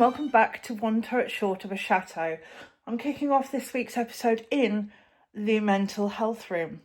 welcome back to One Turret Short of a Chateau. I'm kicking off this week's episode in the mental health room.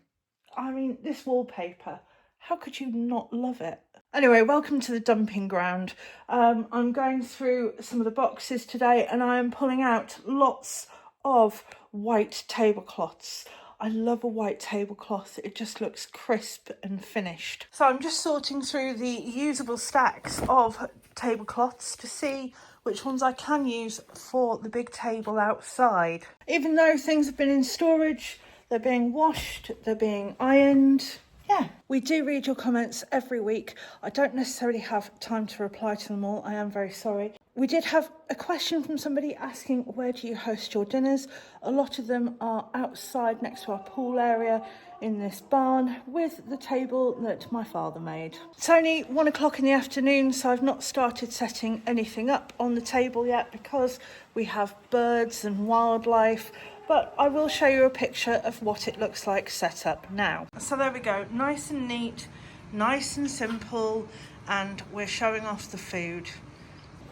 I mean, this wallpaper, how could you not love it? Anyway, welcome to the dumping ground. I'm going through some of the boxes today and I am pulling out lots of white tablecloths. I love a white tablecloth, it just looks crisp and finished. So I'm just sorting through the usable stacks of tablecloths to see which ones I can use for the big table outside. Even though things have been in storage, they're being washed, they're being ironed. Yeah, we do read your comments every week. I don't necessarily have time to reply to them all. I am very sorry. We did have a question from somebody asking, where do you host your dinners? A lot of them are outside next to our pool area in this barn with the table that my father made. It's only 1 o'clock in the afternoon, so I've not started setting anything up on the table yet because we have birds and wildlife. But I will show you a picture of what it looks like set up now. So there we go, nice and neat, nice and simple, and we're showing off the food.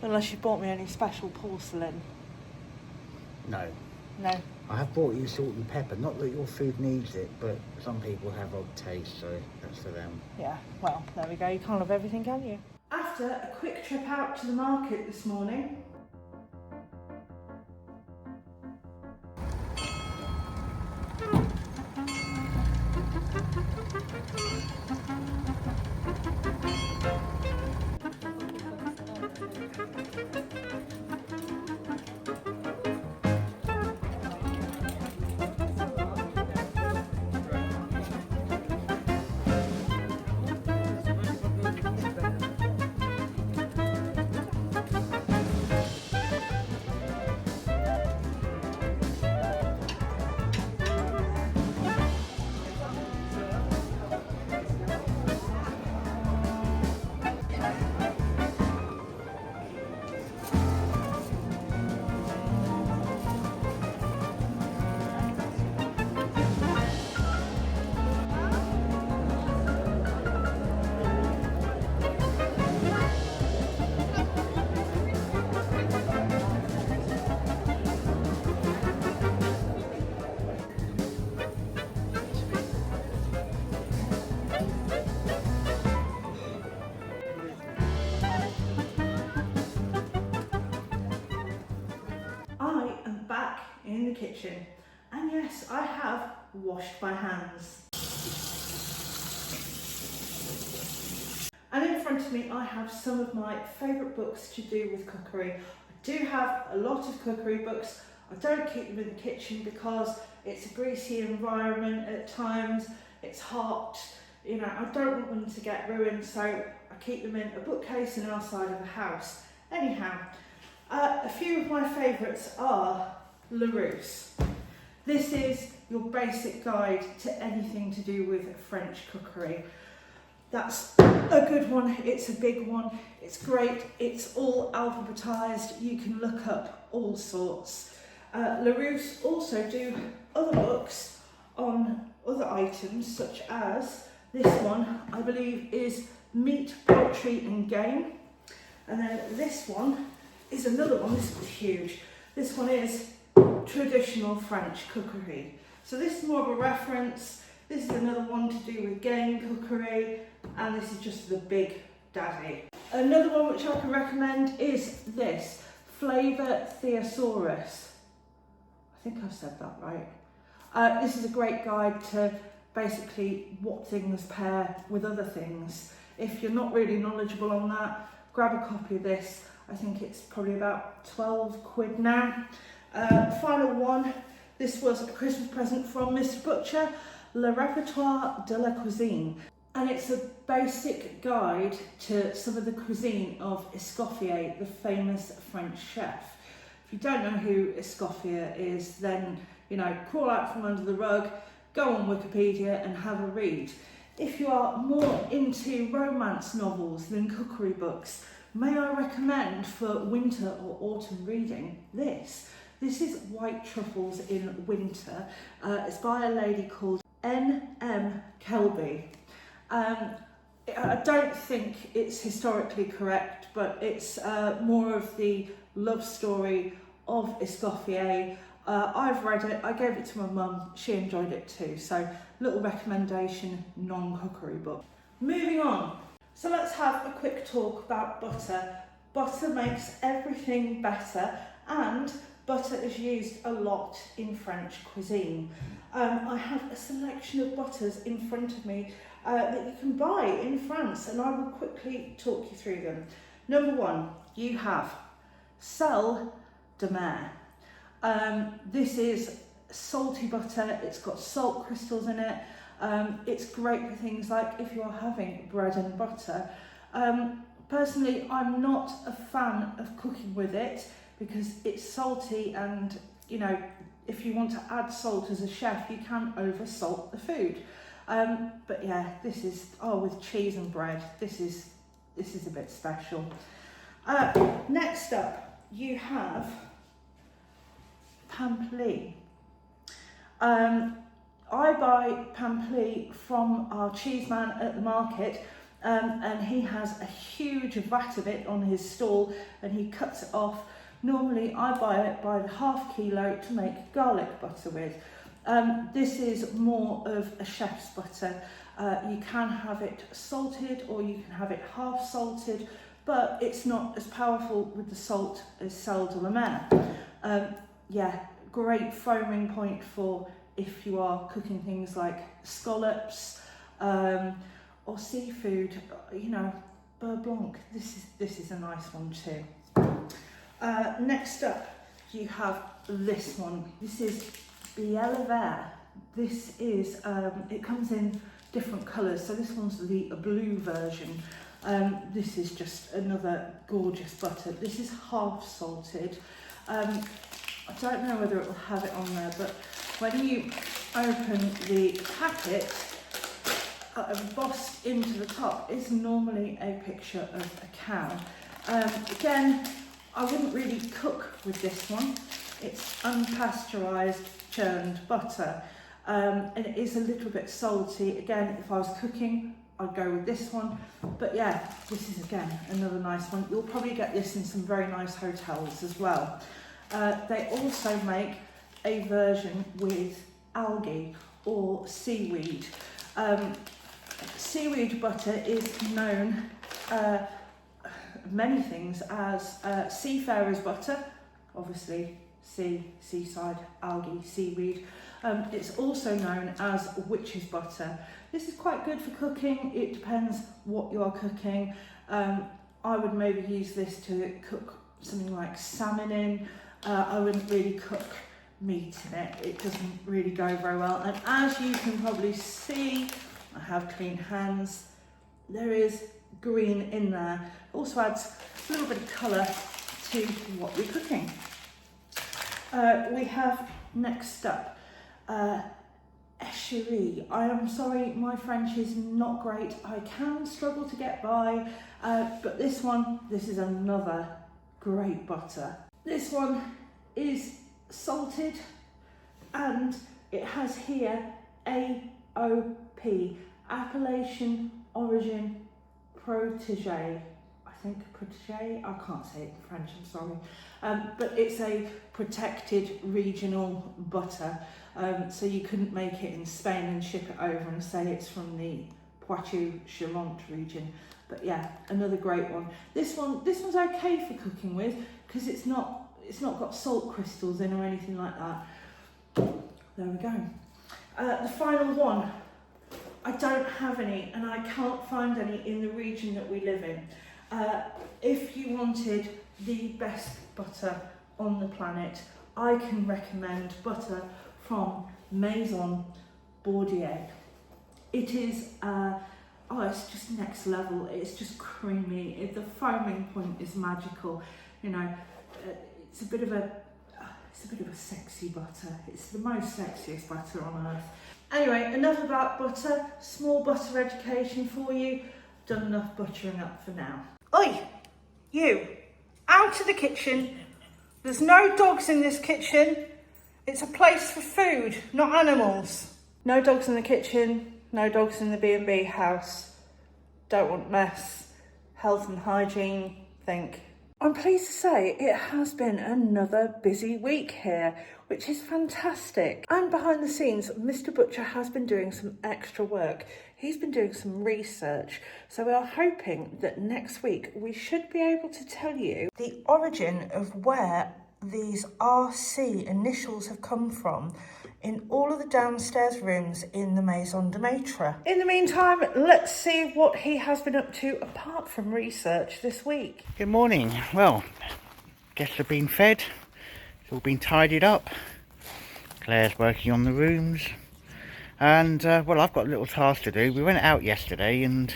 Unless you bought me any special porcelain. No. No. I have bought you salt and pepper. Not that your food needs it, but some people have odd taste, so that's for them. Yeah, well, there we go. You can't have everything, can you? After a quick trip out to the market this morning, I am back in the kitchen. And yes, I have washed my hands. And in front of me, I have some of my favourite books to do with cookery. I do have a lot of cookery books. I don't keep them in the kitchen because it's a greasy environment at times. It's hot. You know, I don't want them to get ruined, so I keep them in a bookcase and outside of the house. Anyhow, a few of my favourites are Larousse. This is your basic guide to anything to do with French cookery. That's a good one, it's a big one, it's great, it's all alphabetised, you can look up all sorts. Larousse also do other books on other items, such as this one, I believe, is meat, poultry and game. And then this one is another one, this is huge. This one is traditional French cookery. So this is more of a reference. This is another one to do with game cookery, and this is just the big daddy. Another one which I can recommend is this, Flavour Thesaurus. I think I've said that right. This is a great guide to basically what things pair with other things. If you're not really knowledgeable on that, grab a copy of this. I think it's probably about 12 quid now. Final one, this was a Christmas present from Mr. Butcher, Le Répertoire de la Cuisine. And it's a basic guide to some of the cuisine of Escoffier, the famous French chef. If you don't know who Escoffier is, then, you know, crawl out from under the rug, go on Wikipedia and have a read. If you are more into romance novels than cookery books, may I recommend for winter or autumn reading this. This is White Truffles in Winter. It's by a lady called N.M. Kelby. I don't think it's historically correct, but it's more of the love story of Escoffier. I've read it, I gave it to my mum, she enjoyed it too. So little recommendation, non-cookery book. Moving on, so let's have a quick talk about butter. Butter makes everything better, and butter is used a lot in French cuisine. I have a selection of butters in front of me that you can buy in France, and I will quickly talk you through them. Number one, you have Sel de Mer. This is salty butter, it's got salt crystals in it. It's great for things like if you're having bread and butter. Personally, I'm not a fan of cooking with it because it's salty, and you know, if you want to add salt as a chef, you can over salt the food. But yeah, this is, with cheese and bread, this is a bit special. Next up, you have Pampli. I buy Pampli from our cheese man at the market, and he has a huge vat of it on his stall, and he cuts it off. Normally I buy it by the ½ kilo to make garlic butter with. This is more of a chef's butter. You can have it salted or you can have it half salted, but it's not as powerful with the salt as Sel de la Mer. Yeah, great foaming point for if you are cooking things like scallops or seafood, you know, beurre blanc. This is a nice one too. Next up, you have this one. This is Bielle Vert. This is, it comes in different colours, so this one's the blue version. This is just another gorgeous butter. This is half salted. I don't know whether it will have it on there, but when you open the packet, embossed into the top is normally a picture of a cow. Again, I wouldn't really cook with this one. It's unpasteurised churned butter, and it is a little bit salty. Again, if I was cooking, I'd go with this one. But yeah, this is again another nice one. You'll probably get this in some very nice hotels as well. They also make a version with algae or seaweed. Seaweed butter is known many things as seafarer's butter, obviously seaside, algae, seaweed. It's also known as witch's butter. This is quite good for cooking. It depends what you are cooking. I would maybe use this to cook something like salmon in. I wouldn't really cook meat in it. It doesn't really go very well. And as you can probably see, I have clean hands. There is green in there. It also adds a little bit of colour to what we're cooking. We have next up Echerie. I am sorry, my French is not great. I can struggle to get by, but this is another great butter. This one is salted, and it has here AOP, Appellation Origin Protégé. I think protégé, I can't say it in French, I'm sorry. But it's a protected regional butter. So you couldn't make it in Spain and ship it over and say it's from the Patio region. But yeah, another great one. This one's okay for cooking with because it's not got salt crystals in or anything like that. There we go. The final one. I don't have any, and I can't find any in the region that we live in. If you wanted the best butter on the planet, I can recommend butter from Maison Bordier. It is, it's just next level. It's just creamy. The foaming point is magical. You know, it's a bit of a sexy butter. It's the most sexiest butter on earth. Anyway, enough about butter. Small butter education for you. Done enough buttering up for now. Oi, you, out of the kitchen. There's no dogs in this kitchen. It's a place for food, not animals. No dogs in the kitchen, no dogs in the B&B house. Don't want mess. Health and hygiene, think. I'm pleased to say it has been another busy week here, which is fantastic. And behind the scenes, Mr. Butcher has been doing some extra work. He's been doing some research. So we are hoping that next week we should be able to tell you the origin of where these RC initials have come from in all of the downstairs rooms in the Maison de Maître. In the meantime, let's see what he has been up to apart from research this week. Good morning. Well, guests have been fed. It's all been tidied up. Claire's working on the rooms. And, well, I've got a little task to do. We went out yesterday and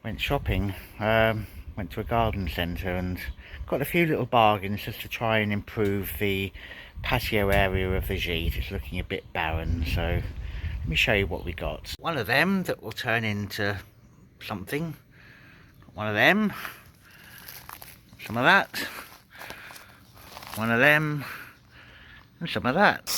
went shopping. Went to a garden centre and got a few little bargains just to try and improve the patio area of the gîte. It's looking a bit barren, so let me show you what we got. One of them that will turn into something. One of them. Some of that. One of them. And some of that.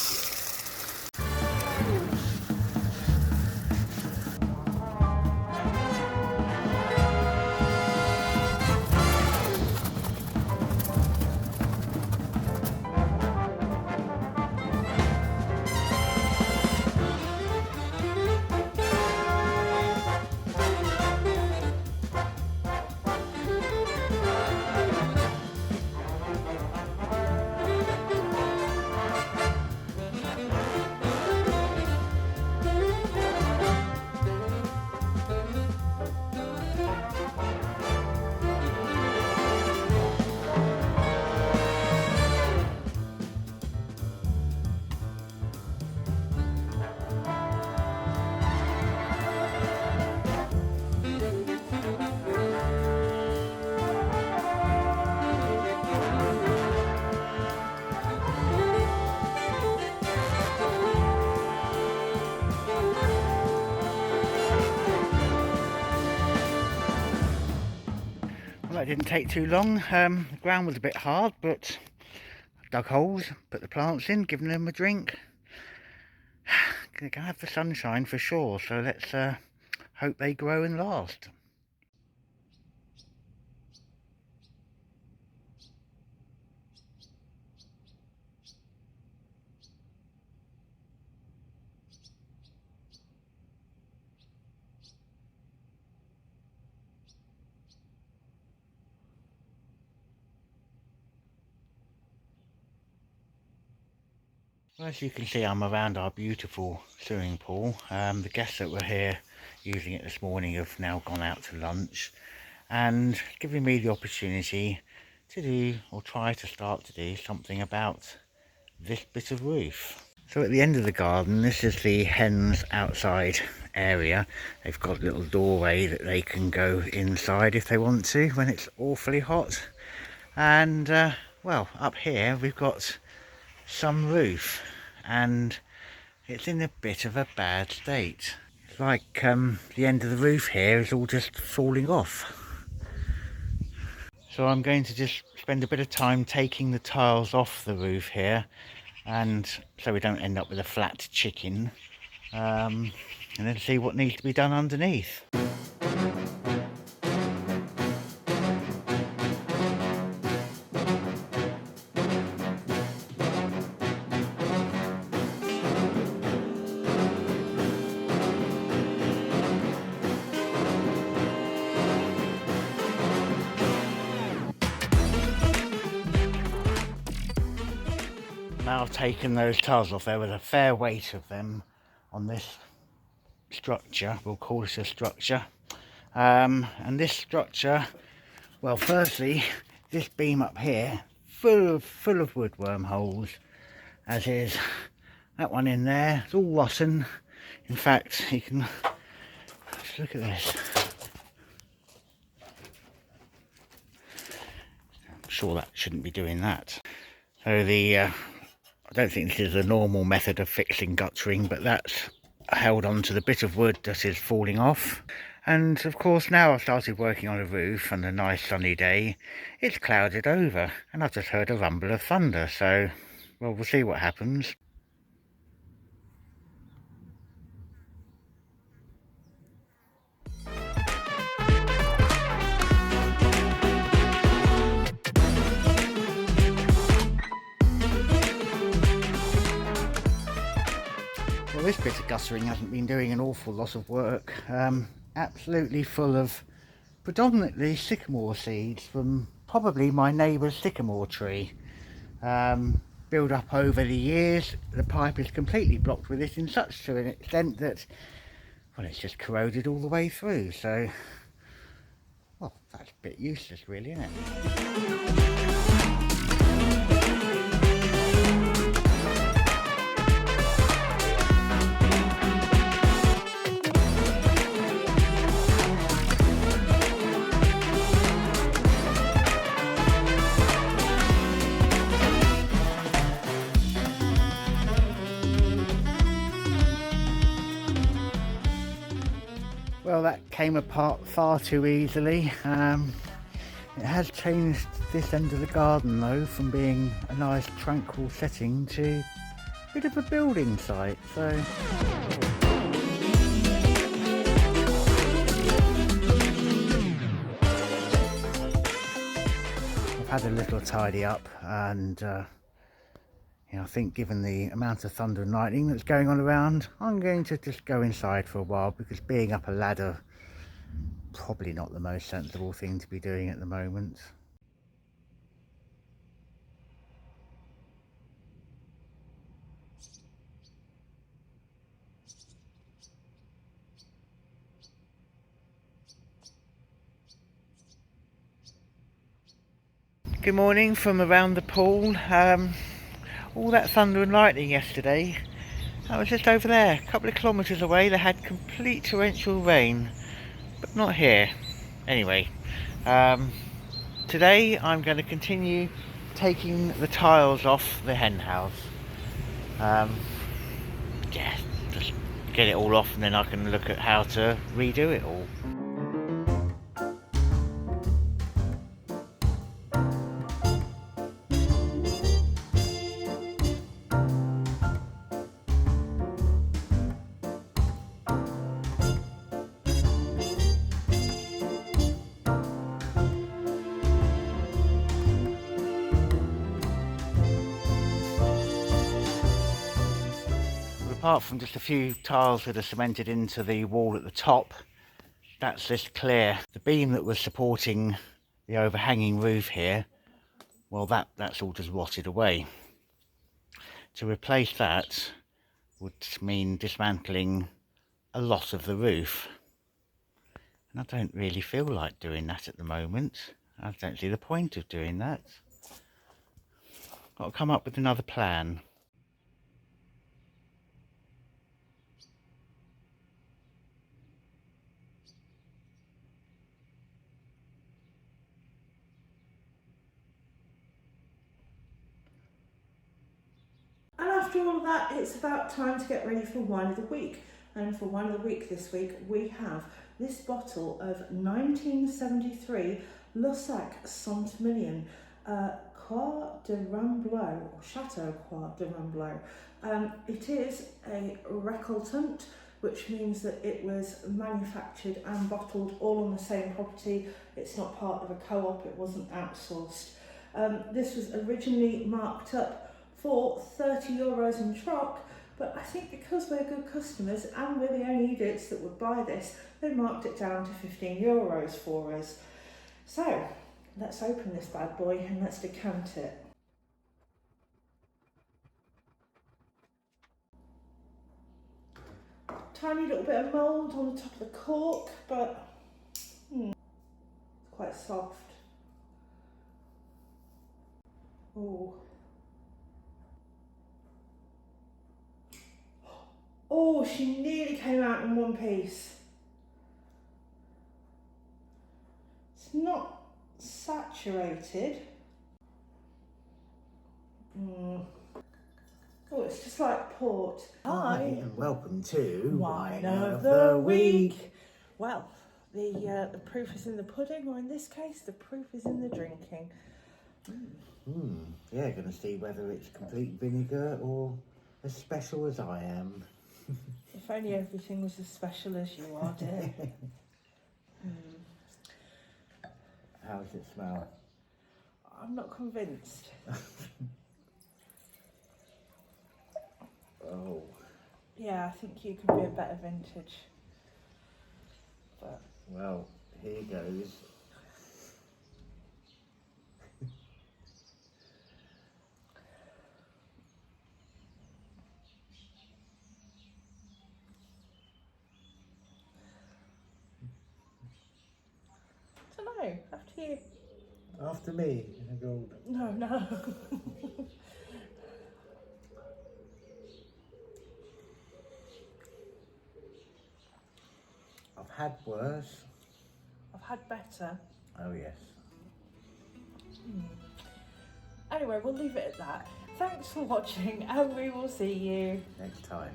Well, that didn't take too long. The ground was a bit hard, but I dug holes, put the plants in, given them a drink. They're going to have the sunshine for sure, so let's hope they grow and last. Well, as you can see, I'm around our beautiful swimming pool. The guests that were here using it this morning have now gone out to lunch, and giving me the opportunity to do, or try to start to do, something about this bit of roof. So at the end of the garden, this is the hens outside area. They've got a little doorway that they can go inside if they want to when it's awfully hot. And well, up here we've got some roof, and it's in a bit of a bad state. It's like the end of the roof here is all just falling off. So I'm going to just spend a bit of time taking the tiles off the roof here, and so we don't end up with a flat chicken, and then see what needs to be done underneath. Now I've taken those tiles off, there was a fair weight of them on this structure. We'll call this a structure. And this structure, well, firstly, this beam up here, full of woodworm holes, as is that one in there. It's all rotten. In fact, you can just look at this. I'm sure that shouldn't be doing that. So I don't think this is a normal method of fixing guttering, but that's held onto the bit of wood that is falling off. And of course, now I've started working on a roof and a nice sunny day, it's clouded over, and I've just heard a rumble of thunder, so well, we'll see what happens. this bit of guttering hasn't been doing an awful lot of work. Absolutely full of predominantly sycamore seeds from probably my neighbour's sycamore tree. Build up over the years. The pipe is completely blocked with this in such to an extent that, well, it's just corroded all the way through. So, well, that's a bit useless really, isn't it? Well, that came apart far too easily. It has changed this end of the garden though, from being a nice tranquil setting to a bit of a building site. So I've had a little tidy up, and I think given the amount of thunder and lightning that's going on around, I'm going to just go inside for a while, because being up a ladder, probably not the most sensible thing to be doing at the moment. Good morning from around the pool. All that thunder and lightning yesterday, I was just over there, a couple of kilometres away. They had complete torrential rain, but not here. Anyway, today I'm going to continue taking the tiles off the hen house. Yeah, just get it all off and then I can look at how to redo it all. Apart from just a few tiles that are cemented into the wall at the top, that's this Clare. The beam that was supporting the overhanging roof here, well, that's all just rotted away. To replace that would mean dismantling a lot of the roof, and I don't really feel like doing that at the moment. I don't see the point of doing that. Got to come up with another plan. And after all of that, it's about time to get ready for wine of the week. And for wine of the week this week, we have this bottle of 1973 Lussac Saint-Emilion Croix de Ramblau, or Chateau Croix de Ramblau. It is a récoltant, which means that it was manufactured and bottled all on the same property. It's not part of a co-op, it wasn't outsourced. This was originally marked up for €30 in Troc, but I think because we're good customers and we're the only idiots that would buy this, they marked it down to €15 for us. So let's open this bad boy and let's decant it. Tiny little bit of mould on the top of the cork, but it's quite soft. Oh. Oh, she nearly came out in one piece. It's not saturated. Oh, it's just like port. Hi and welcome to Wine of the Week. Well, the proof is in the pudding, or in this case, the proof is in the drinking. Yeah, going to see whether it's complete vinegar or as special as I am. If only everything was as special as you are, dear. How does it smell? I'm not convinced. Oh, Yeah, I think you could be a better vintage. But Well, here goes. I don't know, after you. After me, gold. No, no. I've had worse. I've had better. Oh yes. Anyway, we'll leave it at that. Thanks for watching, and we will see you Next time.